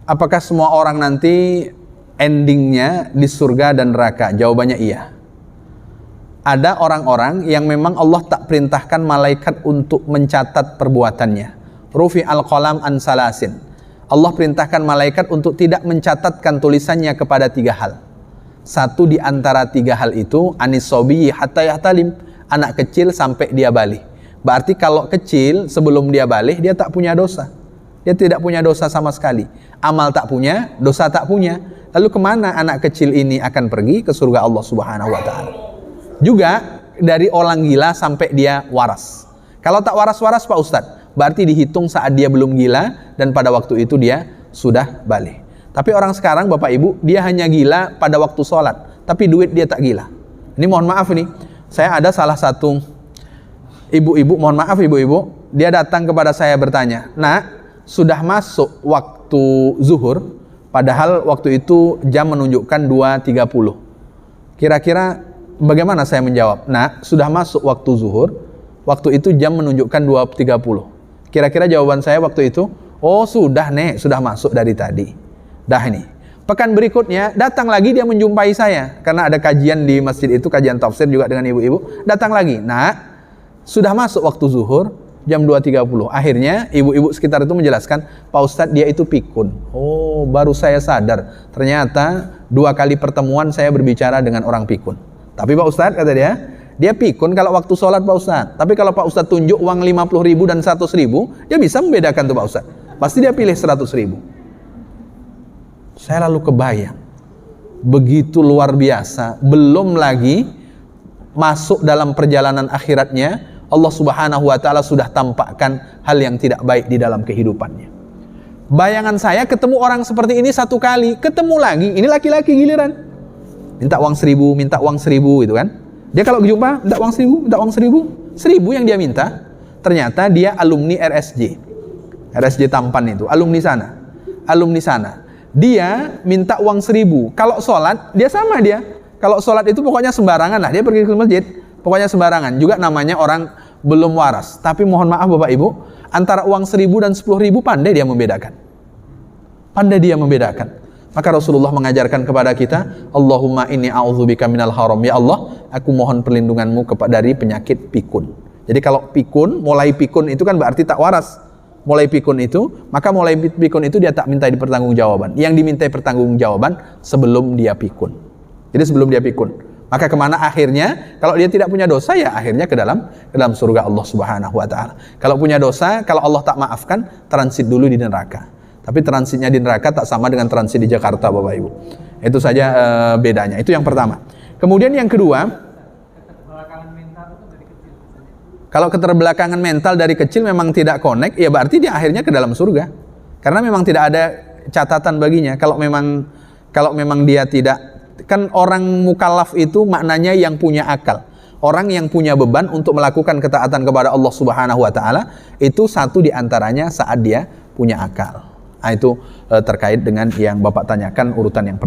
apakah semua orang nanti endingnya di surga dan neraka? Jawabannya iya. Ada orang-orang yang memang Allah tak perintahkan malaikat untuk mencatat perbuatannya. Rufi al-qalam an salasin. Allah perintahkan malaikat untuk tidak mencatatkan tulisannya kepada 3 hal. Satu di antara 3 hal itu, anis sobiyi hatta yahtalim, anak kecil sampai dia balik. Berarti kalau kecil sebelum dia balik, dia tak punya dosa. Dia tidak punya dosa sama sekali. Amal tak punya, dosa tak punya. Lalu kemana anak kecil ini akan pergi? Ke surga Allah Subhanahu wa ta'ala. Juga dari orang gila sampai dia waras. Kalau tak waras-waras Pak Ustadz, berarti dihitung saat dia belum gila dan pada waktu itu dia sudah balik. Tapi orang sekarang Bapak Ibu, dia hanya gila pada waktu sholat, tapi duit dia tak gila. Ini mohon maaf nih, saya ada salah satu ibu-ibu, mohon maaf ibu-ibu, dia datang kepada saya bertanya, "Nak, sudah masuk waktu zuhur, padahal waktu itu jam menunjukkan 2.30. Kira-kira bagaimana?" Saya menjawab, "Nak, sudah masuk waktu zuhur, waktu itu jam menunjukkan 2.30. Kira-kira jawaban saya waktu itu, "Oh sudah Nek, sudah masuk dari tadi." Dah ini. Pekan berikutnya datang lagi dia menjumpai saya karena ada kajian di masjid itu, kajian tafsir juga dengan ibu-ibu. Datang lagi, "Nak, sudah masuk waktu zuhur jam 2.30. Akhirnya ibu-ibu sekitar itu menjelaskan, "Pak Ustadz, dia itu pikun." Oh, baru saya sadar. Ternyata 2 kali pertemuan saya berbicara dengan orang pikun. Tapi Pak Ustadz, kata dia pikun kalau waktu sholat Pak Ustadz. Tapi kalau Pak Ustadz tunjuk uang 50.000 dan 100.000, dia bisa membedakan tuh Pak Ustadz. Pasti dia pilih 100.000. Saya lalu kebayang, begitu luar biasa. Belum lagi masuk dalam perjalanan akhiratnya, Allah Subhanahu wa ta'ala sudah tampakkan hal yang tidak baik di dalam kehidupannya. Bayangan saya ketemu orang seperti ini 1 kali, ketemu lagi, ini laki-laki giliran. Minta uang 1.000, minta uang 1.000 gitu kan. Dia kalau jumpa, minta uang 1.000, minta uang 1.000. 1.000 yang dia minta, ternyata dia alumni RSJ Tampan itu, alumni sana. Dia minta uang 1.000. Kalau sholat, dia sama dia. Kalau sholat itu pokoknya sembarangan lah. Dia pergi ke masjid, pokoknya sembarangan. Juga namanya orang belum waras. Tapi mohon maaf Bapak Ibu, antara uang 1.000 dan 10.000 pandai dia membedakan. Maka Rasulullah mengajarkan kepada kita, Allahumma inni a'udzubika minal haram. Ya Allah, aku mohon perlindunganmu dari penyakit pikun. Jadi kalau pikun, mulai pikun itu kan berarti tak waras. Mulai pikun itu dia tak minta pertanggungjawaban. Yang dimintai pertanggungjawaban sebelum dia pikun. Jadi sebelum dia pikun. Maka kemana akhirnya? Kalau dia tidak punya dosa, ya akhirnya ke dalam surga Allah Subhanahu wa ta'ala. Kalau punya dosa, kalau Allah tak maafkan, transit dulu di neraka. Tapi transitnya di neraka tak sama dengan transit di Jakarta Bapak Ibu. Itu saja bedanya. Itu yang pertama. Kemudian yang kedua, kalau keterbelakangan mental dari kecil memang tidak connect, ya berarti dia akhirnya ke dalam surga. Karena memang tidak ada catatan baginya. Kalau memang dia tidak, kan orang mukallaf itu maknanya yang punya akal. Orang yang punya beban untuk melakukan ketaatan kepada Allah Subhanahu wa ta'ala, itu satu di antaranya saat dia punya akal. Nah, itu terkait dengan yang Bapak tanyakan urutan yang pertama.